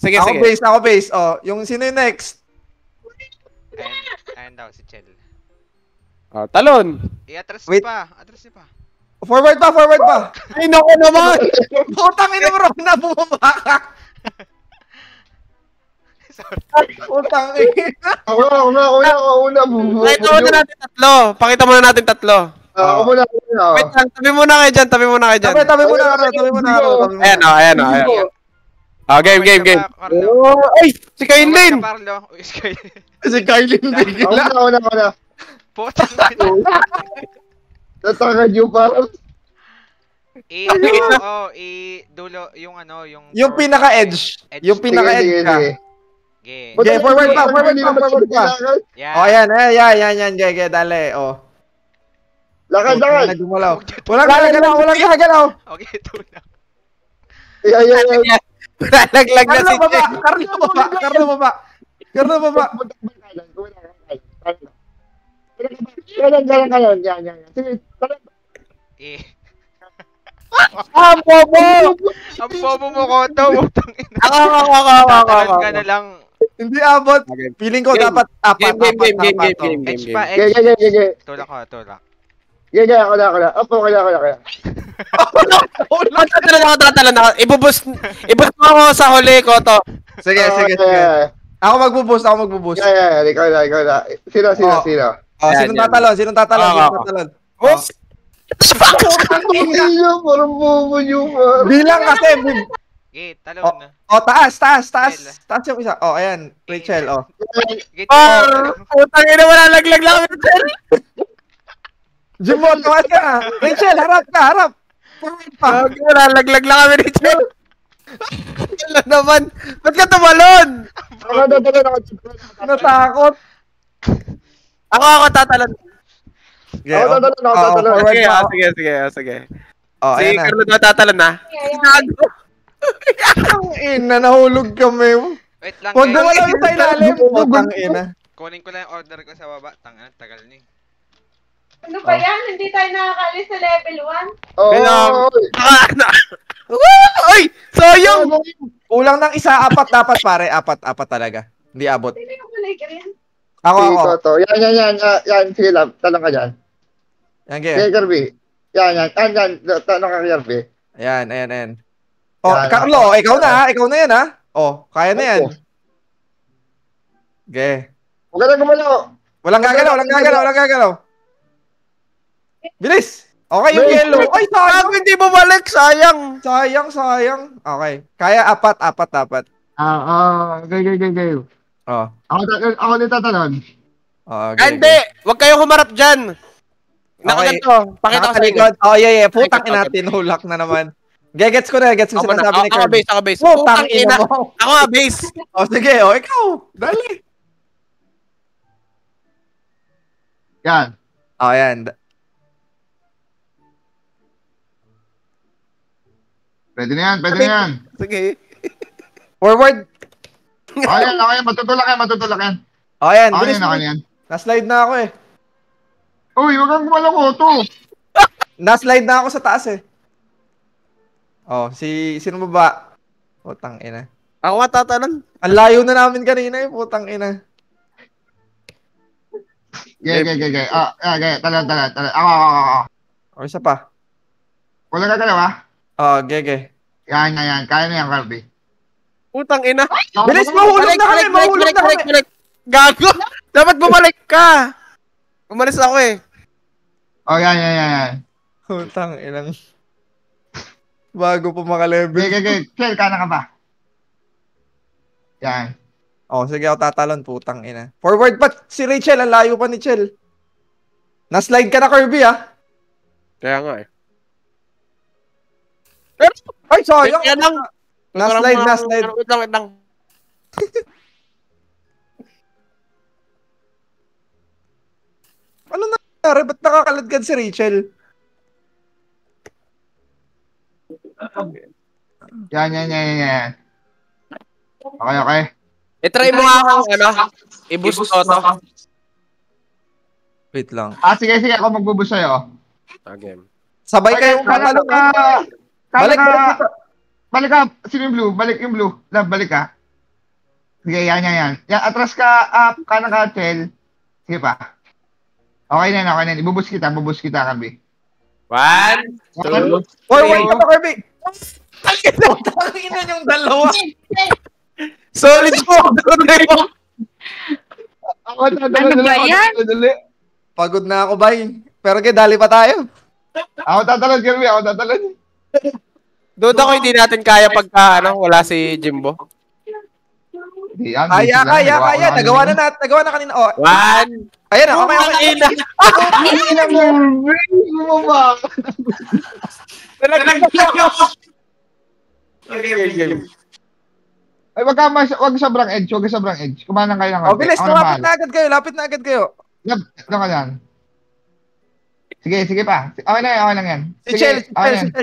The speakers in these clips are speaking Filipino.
Sige, Ako sige. base. Oh, yung sino yung next? Ayan daw, si Chel. Oh, talon. Atras Wait. pa. Forward pa. Ay, naku naman. Putang ina mo, na bumaba ka. Sorry. Putang ina. Ako una. Pakita muna natin tatlo. Ako muna. Wait lang, tabi muna kayo dyan. Tabi muna ako. Ayan. Oh, game. Carlo. Ay, si Kailin. Carlo. Uy, si Kailin. Si Kylie bigla. Ako na. Putang. Natangad yung parang. Dulo, yung ano, yung... Yung pinaka-edge. Yung pinaka-edge ka. Okay. Okay, forward pa. Yan. Oh, yan. Gege, dali. Oh. Lakad. Walang gagalaw. Okay, dulo. Yan. Lalaglag na si Che. Carlo baba. Galang. Yan. Sige, Ah, bobo! Ang bobo mo, Koto. Ako. Tatalon ka na lang. Hindi abot. Feeling ko Game. dapat apat. Game. Edge pa, Gege. edge. Tulak ko. Gege, ako na. Opo, kaya. Tatalon ako. Ibuboost mo ako sa huli, Koto. Sige. Ako magbuboost. Yeah, ikaw na. Sino? Oh, sinong tatalon? Boost! Parang bobo nyo. Bilang kasi. Okay, talon na. Oh, taas yung isa. Oh, ayan. Rachel, oh. Okay, Putang ina, wala laglag lang kami, Rachel. Jimon, tawas ka. Rachel, harap. Forward pa. Wala laglag lang kami, Rachel. Wala naman. Ba't ka tumalon? Natakot. Ako tatalon. Ako tatalon. Sige. Oh, Si ayan na. Carlo na tatalon na. Ina, nahulog kami. wait lang. Huwag guys. gumalaw yung sa ilalim. Putang ina. Kunin ko lang yung order ko sa baba. Tagal ni. Ano ba yan? Hindi tayo nakakaalis sa level 1? Oo. Uy! Sayang! Kulang ng isa, apat dapat pare. Apat talaga. Hindi abot. Hindi ko malay ka rin. Ako. Yan. Sige lang, talong ka dyan. Yan, Sige, game. Kirby. Yan. Talong ka, Kirby. Ayan. Oh, Yan, Carlo, ikaw na yan, ha? Oh, kaya na yan. Okay. Huwag ka na gumalaw. Walang gagalaw. Bilis! Okay, yung Bilis. yellow. Ay, sayang. Hindi bumalik, sayang. Sayang. Okay. Kaya apat dapat. Okay. Oh. Ako din tatalon. Okay. Hindi! Huwag kayong humarap dyan. Nakaganto. Pakita ko sa inyo. Oh, yeah. Putang Okay. ina, tinulak na naman. Gets ko sinasabi ni Ako Kirby. base. Putang ina mo. Ako nga base. Oh, sige. Oh, ikaw. Dali. Yan. Oh, ayan. Pwede na yan. Sige. Forward. Okay, matutulak yan. Oh, ayan. Okay Bilis. yan. Na-slide na ako eh. Uy, huwag kang gumalaw ko to. Na-slide na ako sa taas eh. Oh, sino baba? Putang ina. Ako nga tatalon. Ang layo na namin kanina eh, putang ina. Okay. Talon. Ako. O, isa pa. Wala ka galaw, ha? Oh, gege. Yan. Kaya na yan, Kirby. Putang ina. Bilis, mahulog na kami. Balik. Gago. Dapat bumalik ka. Umalis ako eh. Oh, yan. Putang inang. Bago pa maka-level. Okay. Chel, kana ka ba? Yan. Oh, sige ako tatalon, putang ina. Forward pa si Rachel, ang layo pa ni Chel. Na-slide ka na, Kirby, ah. Kaya nga eh. Ay, sayang. Kaya lang. Na-slide. Wait lang. Ano nangyari? Ba't nakakaladkad si Rachel? Yan. Okay. I-try mo nga ako, i-boost ko to. Wait lang. Sige, ako magbubus sa'yo. Okay. Sabay kayong tatalon. Balik. Balik ka. Sino yung blue? Balik yung blue. Love, balik ka. Sige, yan. Yan, atras ka, kanan ka, Chel. Sige pa. Okay na yan. Ibubus kita, Kirby. 1, 2, Forward ka pa, Kirby! Tangina yung dalawa! Solid po! Ako, dali. Pagod na ako, bay. Pero dali pa tayo. Ako tatalon, Kirby. Duda ko hindi natin kaya pagka wala si Jimbo. Kaya. Nagawa na kanina. Oh. 1. Ayan na, okay. Ay, wag sobrang edge. Kumanan kayo ng Oh, bilis, lapit na agad kayo. Yep, ito ka yan. Sige pa. Okay lang yan. Si Chel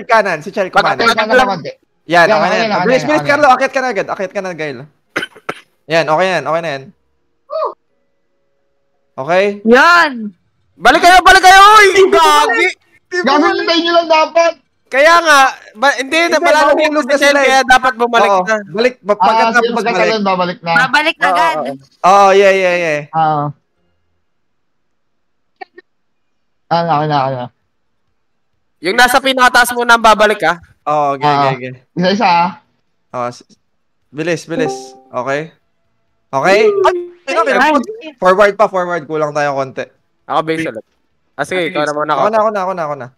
kanan, si Chel kumanan. Patay ka na lang konti. Yan, Yan, okay na yan. okay Bilis, na. Carlo, akit ka na, Gail. Yan, okay na yan. Okay? Yan! Balik kayo! Uy! Gagi! Gagawin tayo nyo lang dapat. Kaya nga, hindi na malalagyan si Chel, kaya dapat bumalik Oo, na. balik, pagkatapos balik. Pagkatalon, babalik na. Babalik agad. Oo, yeah. Oo. Na. Yung nasa pinakataas muna ang babalik ka. Oo, okay. Isa. Oh, bilis. Okay? Okay? Forward. Kulang tayo konti. Ako base ulit. Sige, ikaw na muna ako. Ako na.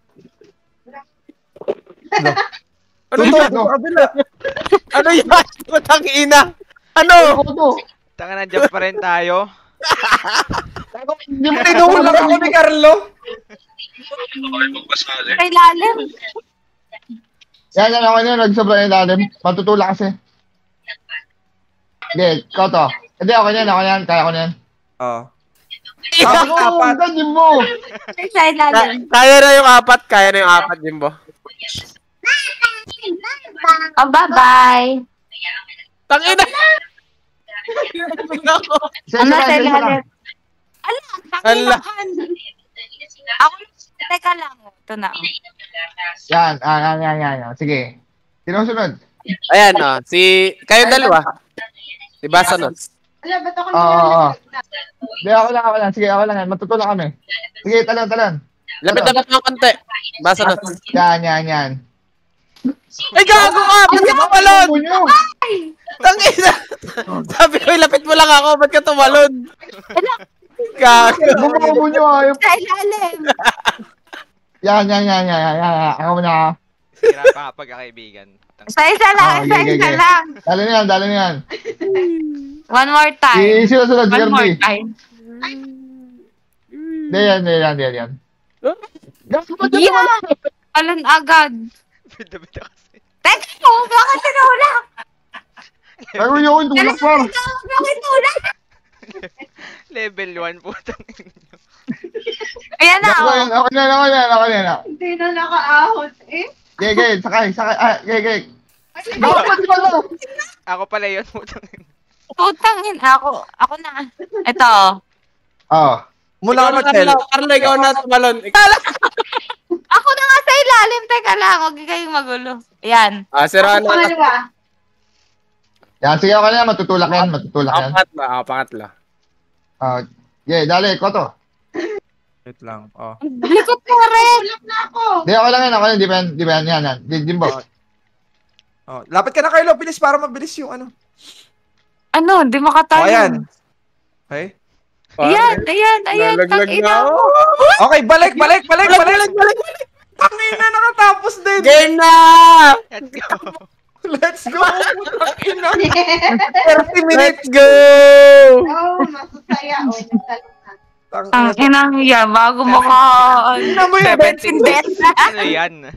Ano yan? Putang ina! Ano? Tanga na, dyan pa rin tayo. Tinulang ako ni Carlo. Kay lalim. Yan, ako na. Nagsobrang ilalim. Matutulak kasi. Hindi, ikaw to. Hindi, ako yan. Kaya ko na yan. Oo. Apat. Ganyan mo. Sa ilalim. Kaya na yung apat, Jimbo. Oh, bye-bye. Tangina! Ano sa ilalim? Ala. Ako, teka lang. Ito na. Yan. Sige. Sino sunod? Ayan, kayo dalawa. Diba sunod? Wala, ba't ako Oo. Hindi, ako lang. Sige, ako lang yan. Matutulak kami. Sige, talon. Lapit ng konti. Diba sunod? Yan. Ay, gago ka! Ba't ka tumalon? Tangina! Sabi ko, lapit mo lang ako. Ba't ka tumalon? Gago. Bumubo nyo ayop. Sa ilalim. Yan. Ako na. Sira pa nga pagkakaibigan. Sa isa lang. Dali na yan. One more time. Sino sunod? One more Kirby. time. Hindi yan. Gago ba dyan? Yeah! Alon agad. Bida kasi. Teka mo, bakit tinulak? Pero yung tulak par. Bakit tulak? Level 1 po. Ayan na. Ako na. Hindi na nakaahon eh. Gay, sakay. Gay. Dapat pala. Ako pala yun. Putangin ako. Ako na. Ito. Oo. Mula ka, Chel. Carlo, ikaw na tumalon. Ako na nga sa ilalim. Teka lang. Huwag kayong magulo. Ayan. Sira na. Pangalawa. Yan, sige ako na. Matutulak yan. Pangatla. Yeah, dali. Koto. Wait lang. Oh. Likot ko rin. Tulak na ako. Hindi, ako lang yan. Di ba yan? Yan. Jimbo. Oh, lapit ka na, Carlo. Bilis para mabilis yung ano. Ano? Di makatayo. Oh, ayan. Okay? Ayan. Nalaglag na. Okay, balik. Tangina, nakatapos din. Game na! Let's go. Let's go. 30 minutes. Let's go! Oh, masasaya. Ang inang yan. Bago maka... Ano mo yan? 17 beses. Ano yan?